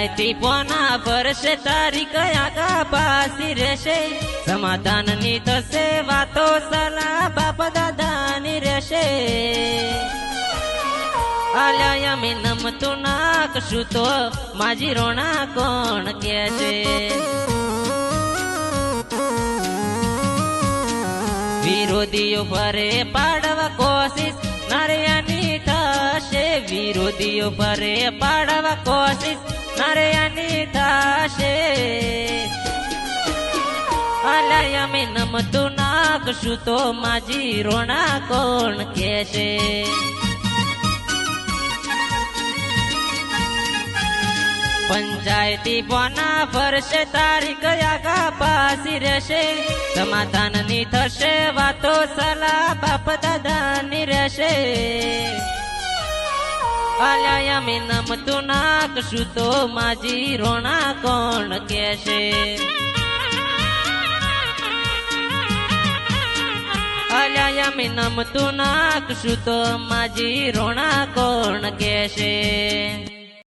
પંચાયતી પોના ભરશે તારી કયા કા પાસી રહેશે સમાધાનની થશે વાતો સલાહ બાપ દાદાની રહેશે આલ્યા અમે નમતું નાખશું તો માજી રોણા કોણ કે છે વિરોધીઓ ભરે પાડવા કોશિશ નારિયાની થશે વિરોધીઓ ભરે પાડવા કોશિશ નારિયાની થશે આલ્યા અમે નમતું નાખશું તો માજી રોણા કોણ કહેશે પંચાયતી પોના ફરશે તારી કયા કા પાસી રહેશે સમાધાનની થશે વાતો સલાહ બાપ દાદાની રહેશે આલ્યા અમે નમતું નાખશું તો માજી રોણા કોણ કહેશે આલ્યા અમે નમતું નાખશું તો માજી રોણા કોણ કહેશે